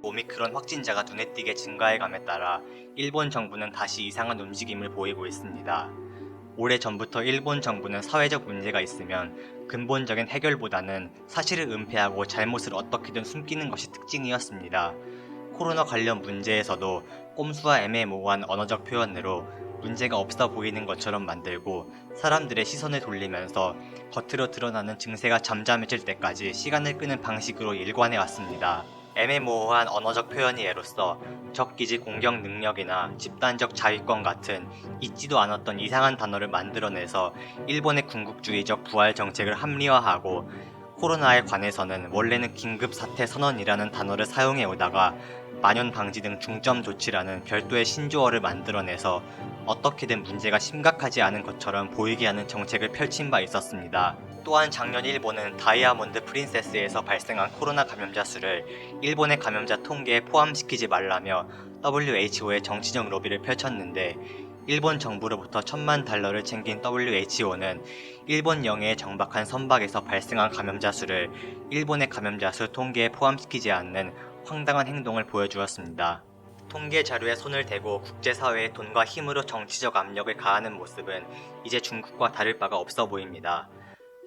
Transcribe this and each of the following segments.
오미크론 확진자가 눈에 띄게 증가해감에 따라 일본 정부는 다시 이상한 움직임을 보이고 있습니다. 오래전부터 일본 정부는 사회적 문제가 있으면 근본적인 해결보다는 사실을 은폐하고 잘못을 어떻게든 숨기는 것이 특징이었습니다. 코로나 관련 문제에서도 꼼수와 애매모호한 언어적 표현으로 문제가 없어 보이는 것처럼 만들고 사람들의 시선을 돌리면서 겉으로 드러나는 증세가 잠잠해질 때까지 시간을 끄는 방식으로 일관해 왔습니다. 애매모호한 언어적 표현이 예로서 적기지 공격 능력이나 집단적 자위권 같은 있지도 않았던 이상한 단어를 만들어내서 일본의 군국주의적 부활 정책을 합리화하고, 코로나에 관해서는 원래는 긴급사태 선언이라는 단어를 사용해 오다가 만연 방지 등 중점 조치라는 별도의 신조어를 만들어내서 어떻게든 문제가 심각하지 않은 것처럼 보이게 하는 정책을 펼친 바 있었습니다. 또한 작년 일본은 다이아몬드 프린세스에서 발생한 코로나 감염자 수를 일본의 감염자 통계에 포함시키지 말라며 WHO의 정치적 로비를 펼쳤는데, 일본 정부로부터 $10,000,000를 챙긴 WHO는 일본 영해의 정박한 선박에서 발생한 감염자 수를 일본의 감염자 수 통계에 포함시키지 않는 황당한 행동을 보여주었습니다. 통계 자료에 손을 대고 국제사회의 돈과 힘으로 정치적 압력을 가하는 모습은 이제 중국과 다를 바가 없어 보입니다.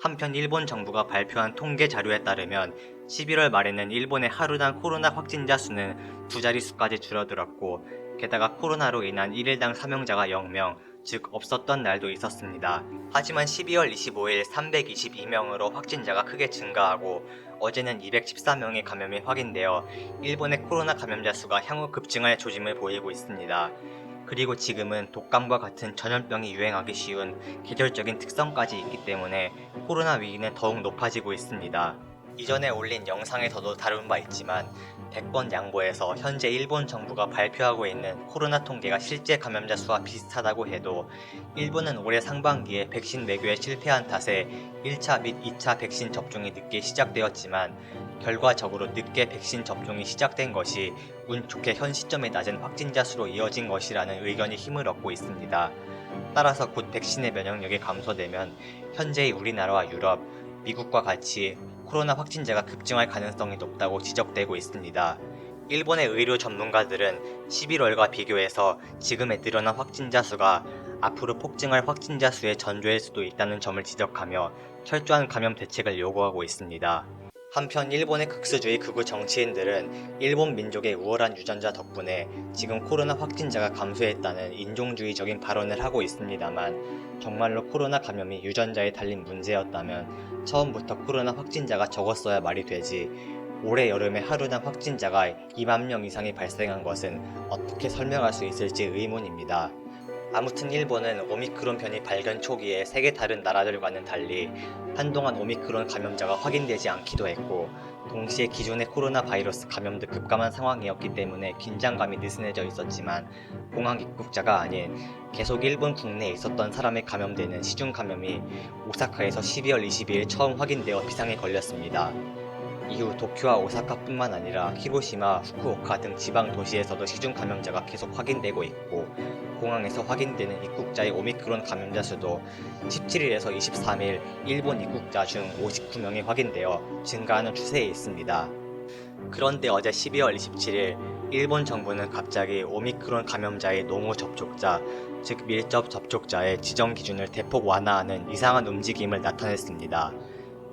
한편 일본 정부가 발표한 통계 자료에 따르면 11월 말에는 일본의 하루당 코로나 확진자 수는 2자릿수까지 줄어들었고, 게다가 코로나로 인한 1일당 사망자가 0명, 즉 없었던 날도 있었습니다. 하지만 12월 25일 322명으로 확진자가 크게 증가하고 어제는 214명의 감염이 확인되어 일본의 코로나 감염자 수가 향후 급증할 조짐을 보이고 있습니다. 그리고 지금은 독감과 같은 전염병이 유행하기 쉬운 계절적인 특성까지 있기 때문에 코로나 위기는 더욱 높아지고 있습니다. 이전에 올린 영상에서도 다룬 바 있지만 100번 양보해서 현재 일본 정부가 발표하고 있는 코로나 통계가 실제 감염자 수와 비슷하다고 해도 일본은 올해 상반기에 백신 외교에 실패한 탓에 1차 및 2차 백신 접종이 늦게 시작되었지만 결과적으로 늦게 백신 접종이 시작된 것이 운 좋게 현 시점에 낮은 확진자 수로 이어진 것이라는 의견이 힘을 얻고 있습니다. 따라서 곧 백신의 면역력이 감소되면 현재의 우리나라와 유럽, 미국과 같이 코로나 확진자가 급증할 가능성이 높다고 지적되고 있습니다. 일본의 의료 전문가들은 11월과 비교해서 지금의 늘어난 확진자 수가 앞으로 폭증할 확진자 수의 전조일 수도 있다는 점을 지적하며 철저한 감염 대책을 요구하고 있습니다. 한편 일본의 극수주의 극우 정치인들은 일본 민족의 우월한 유전자 덕분에 지금 코로나 확진자가 감소했다는 인종주의적인 발언을 하고 있습니다만, 정말로 코로나 감염이 유전자에 달린 문제였다면 처음부터 코로나 확진자가 적었어야 말이 되지, 올해 여름에 하루당 확진자가 2만 명 이상이 발생한 것은 어떻게 설명할 수 있을지 의문입니다. 아무튼 일본은 오미크론 변이 발견 초기에 세계 다른 나라들과는 달리 한동안 오미크론 감염자가 확인되지 않기도 했고, 동시에 기존의 코로나 바이러스 감염도 급감한 상황이었기 때문에 긴장감이 느슨해져 있었지만, 공항 입국자가 아닌 계속 일본 국내에 있었던 사람에 감염되는 시중 감염이 오사카에서 12월 22일 처음 확인되어 비상에 걸렸습니다. 이후 도쿄와 오사카뿐만 아니라 히로시마, 후쿠오카 등 지방 도시에서도 시중 감염자가 계속 확인되고 있고, 공항에서 확인되는 입국자의 오미크론 감염자 수도 17일에서 23일 일본 입국자 중 59명이 확인되어 증가하는 추세에 있습니다. 그런데 어제 12월 27일 일본 정부는 갑자기 오미크론 감염자의 농후 접촉자, 즉 밀접 접촉자의 지정 기준을 대폭 완화하는 이상한 움직임을 나타냈습니다.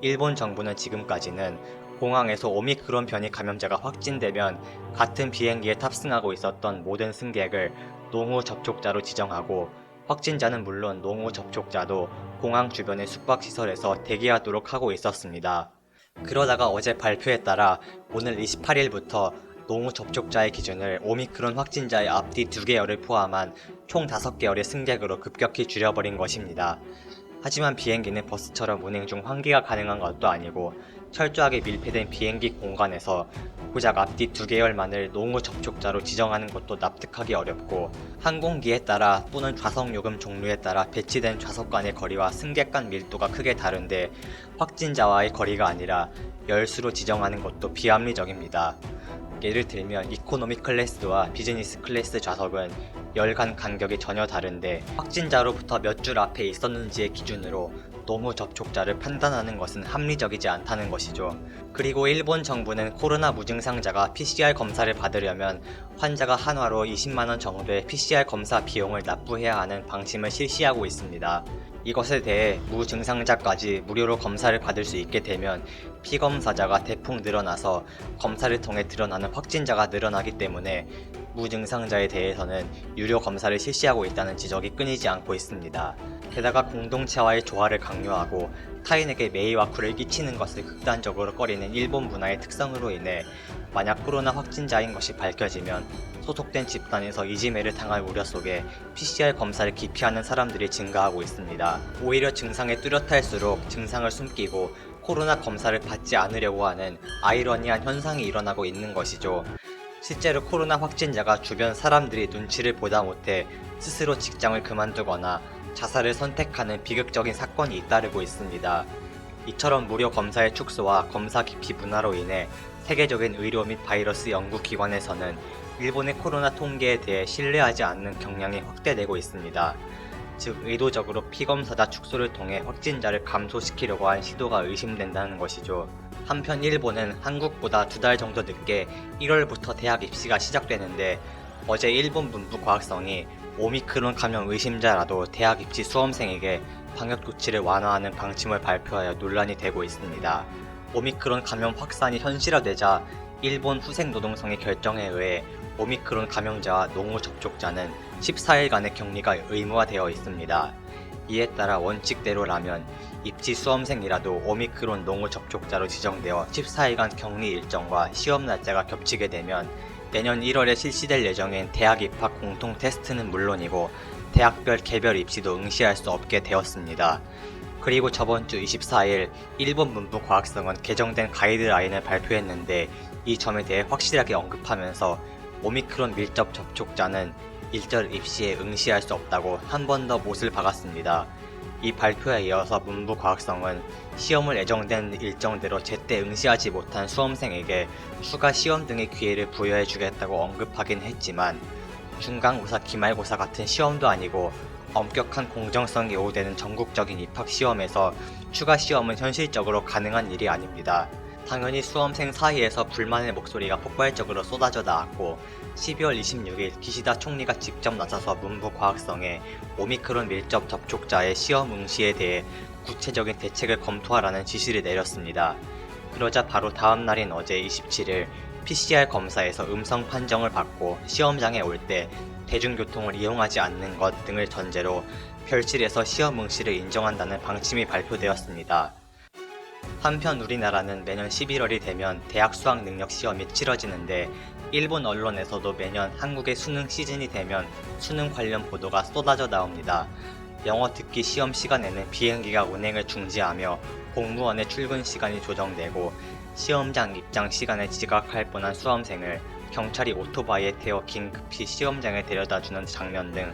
일본 정부는 지금까지는 공항에서 오미크론 변이 감염자가 확진되면 같은 비행기에 탑승하고 있었던 모든 승객을 농후 접촉자로 지정하고, 확진자는 물론 농후 접촉자도 공항 주변의 숙박시설에서 대기하도록 하고 있었습니다. 그러다가 어제 발표에 따라 오늘 28일부터 농후 접촉자의 기준을 오미크론 확진자의 앞뒤 2개월을 포함한 총 5개월의 승객으로 급격히 줄여버린 것입니다. 하지만 비행기는 버스처럼 운행 중 환기가 가능한 것도 아니고 철저하게 밀폐된 비행기 공간에서 고작 앞뒤 2개월만을 농후 접촉자로 지정하는 것도 납득하기 어렵고, 항공기에 따라 또는 좌석 요금 종류에 따라 배치된 좌석 간의 거리와 승객 간 밀도가 크게 다른데 확진자와의 거리가 아니라 열수로 지정하는 것도 비합리적입니다. 예를 들면 이코노미 클래스와 비즈니스 클래스 좌석은 열 간 간격이 전혀 다른데 확진자로부터 몇 줄 앞에 있었는지의 기준으로 농후 접촉자를 판단하는 것은 합리적이지 않다는 것이죠. 그리고 일본 정부는 코로나 무증상자가 PCR 검사를 받으려면 환자가 한화로 20만원 정도의 PCR 검사 비용을 납부해야 하는 방침을 실시하고 있습니다. 이것에 대해 무증상자까지 무료로 검사를 받을 수 있게 되면 피검사자가 대폭 늘어나서 검사를 통해 드러나는 확진자가 늘어나기 때문에 무증상자에 대해서는 유료 검사를 실시하고 있다는 지적이 끊이지 않고 있습니다. 게다가 공동체와의 조화를 강요하고 타인에게 매의와 굴을 끼치는 것을 극단적으로 꺼리는 일본 문화의 특성으로 인해 만약 코로나 확진자인 것이 밝혀지면 소속된 집단에서 이지매를 당할 우려 속에 PCR 검사를 기피하는 사람들이 증가하고 있습니다. 오히려 증상에 뚜렷할수록 증상을 숨기고 코로나 검사를 받지 않으려고 하는 아이러니한 현상이 일어나고 있는 것이죠. 실제로 코로나 확진자가 주변 사람들이 눈치를 보다 못해 스스로 직장을 그만두거나 자살을 선택하는 비극적인 사건이 잇따르고 있습니다. 이처럼 무료 검사의 축소와 검사 기피 문화로 인해 세계적인 의료 및 바이러스 연구기관에서는 일본의 코로나 통계에 대해 신뢰하지 않는 경향이 확대되고 있습니다. 즉 의도적으로 피검사자 축소를 통해 확진자를 감소시키려고 한 시도가 의심된다는 것이죠. 한편 일본은 한국보다 2달 정도 늦게 1월부터 대학 입시가 시작되는데 어제 일본 문부과학성이 오미크론 감염 의심자라도 대학 입시 수험생에게 방역조치를 완화하는 방침을 발표하여 논란이 되고 있습니다. 오미크론 감염 확산이 현실화되자 일본 후생노동성의 결정에 의해 오미크론 감염자와 농후 접촉자는 14일간의 격리가 의무화되어 있습니다. 이에 따라 원칙대로라면 입시 수험생이라도 오미크론 농후 접촉자로 지정되어 14일간 격리 일정과 시험 날짜가 겹치게 되면 내년 1월에 실시될 예정인 대학 입학 공통 테스트는 물론이고 대학별 개별 입시도 응시할 수 없게 되었습니다. 그리고 저번 주 24일 일본 문부과학성은 개정된 가이드라인을 발표했는데 이 점에 대해 확실하게 언급하면서 오미크론 밀접 접촉자는 일절 입시에 응시할 수 없다고 한 번 더 못을 박았습니다. 이 발표에 이어서 문부과학성은 시험을 예정된 일정대로 제때 응시하지 못한 수험생에게 추가 시험 등의 기회를 부여해 주겠다고 언급하긴 했지만 중간고사, 기말고사 같은 시험도 아니고 엄격한 공정성이 요구되는 전국적인 입학시험에서 추가 시험은 현실적으로 가능한 일이 아닙니다. 당연히 수험생 사이에서 불만의 목소리가 폭발적으로 쏟아져 나왔고 12월 26일 기시다 총리가 직접 나서서 문부과학성에 오미크론 밀접 접촉자의 시험 응시에 대해 구체적인 대책을 검토하라는 지시를 내렸습니다. 그러자 바로 다음 날인 어제 27일 PCR 검사에서 음성 판정을 받고 시험장에 올 때 대중교통을 이용하지 않는 것 등을 전제로 별실에서 시험 응시를 인정한다는 방침이 발표되었습니다. 한편 우리나라는 매년 11월이 되면 대학 수학 능력 시험이 치러지는데 일본 언론에서도 매년 한국의 수능 시즌이 되면 수능 관련 보도가 쏟아져 나옵니다. 영어 듣기 시험 시간에는 비행기가 운행을 중지하며 공무원의 출근 시간이 조정되고 시험장 입장 시간에 지각할 뻔한 수험생을 경찰이 오토바이에 태워 긴급히 시험장에 데려다주는 장면 등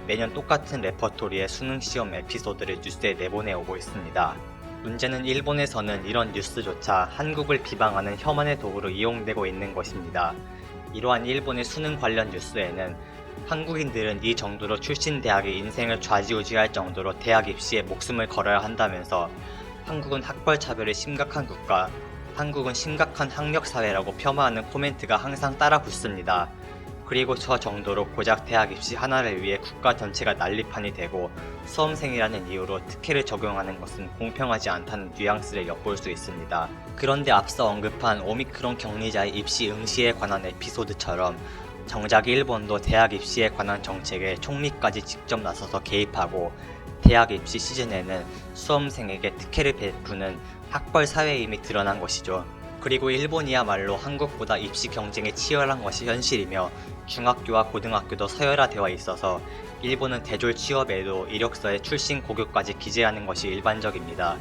매년 똑같은 레퍼토리의 수능 시험 에피소드를 뉴스에 내보내오고 있습니다. 문제는 일본에서는 이런 뉴스조차 한국을 비방하는 혐한의 도구로 이용되고 있는 것입니다. 이러한 일본의 수능 관련 뉴스에는 한국인들은 이 정도로 출신 대학의 인생을 좌지우지할 정도로 대학 입시에 목숨을 걸어야 한다면서 한국은 학벌 차별이 심각한 국가, 한국은 심각한 학력사회라고 폄하하는 코멘트가 항상 따라 붙습니다. 그리고 저 정도로 고작 대학 입시 하나를 위해 국가 전체가 난리판이 되고 수험생이라는 이유로 특혜를 적용하는 것은 공평하지 않다는 뉘앙스를 엿볼 수 있습니다. 그런데 앞서 언급한 오미크론 격리자의 입시 응시에 관한 에피소드처럼 정작 일본도 대학 입시에 관한 정책에 총리까지 직접 나서서 개입하고 대학 입시 시즌에는 수험생에게 특혜를 베푸는 학벌 사회임이 드러난 것이죠. 그리고 일본이야말로 한국보다 입시 경쟁이 치열한 것이 현실이며 중학교와 고등학교도 서열화되어 있어서 일본은 대졸 취업에도 이력서에 출신 고교까지 기재하는 것이 일반적입니다.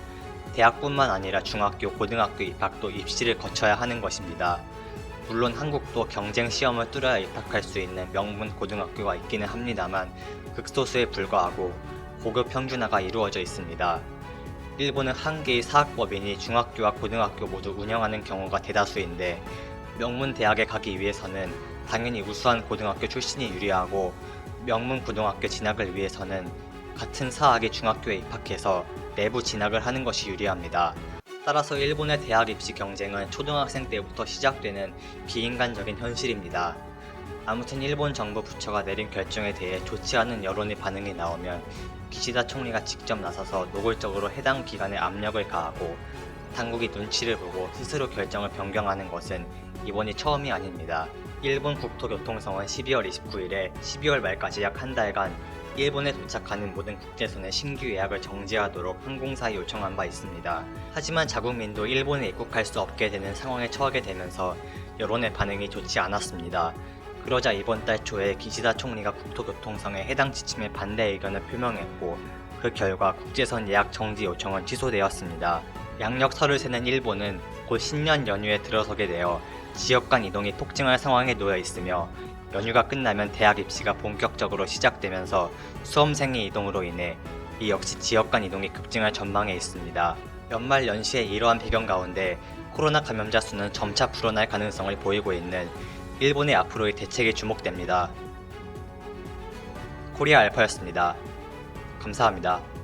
대학뿐만 아니라 중학교, 고등학교 입학도 입시를 거쳐야 하는 것입니다. 물론 한국도 경쟁 시험을 뚫어야 입학할 수 있는 명문 고등학교가 있기는 합니다만 극소수에 불과하고 고교 평준화가 이루어져 있습니다. 일본은 한 개의 사학법인이 중학교와 고등학교 모두 운영하는 경우가 대다수인데 명문 대학에 가기 위해서는 당연히 우수한 고등학교 출신이 유리하고 명문 고등학교 진학을 위해서는 같은 사학의 중학교에 입학해서 내부 진학을 하는 것이 유리합니다. 따라서 일본의 대학 입시 경쟁은 초등학생 때부터 시작되는 비인간적인 현실입니다. 아무튼 일본 정부 부처가 내린 결정에 대해 좋지 않은 여론의 반응이 나오면 기시다 총리가 직접 나서서 노골적으로 해당 기관에 압력을 가하고 당국이 눈치를 보고 스스로 결정을 변경하는 것은 이번이 처음이 아닙니다. 일본 국토교통성은 12월 29일에 12월 말까지 약 한 달간 일본에 도착하는 모든 국제선의 신규 예약을 정지하도록 항공사에 요청한 바 있습니다. 하지만 자국민도 일본에 입국할 수 없게 되는 상황에 처하게 되면서 여론의 반응이 좋지 않았습니다. 그러자 이번 달 초에 기시다 총리가 국토교통성의 해당 지침에 반대 의견을 표명했고 그 결과 국제선 예약 정지 요청은 취소되었습니다. 양력 설을 세는 일본은 곧 신년 연휴에 들어서게 되어 지역 간 이동이 폭증할 상황에 놓여 있으며 연휴가 끝나면 대학 입시가 본격적으로 시작되면서 수험생의 이동으로 인해 이 역시 지역 간 이동이 급증할 전망에 있습니다. 연말 연시의 이러한 배경 가운데 코로나 감염자 수는 점차 불어날 가능성을 보이고 있는 일본의 앞으로의 대책이 주목됩니다. 코리아 알파였습니다. 감사합니다.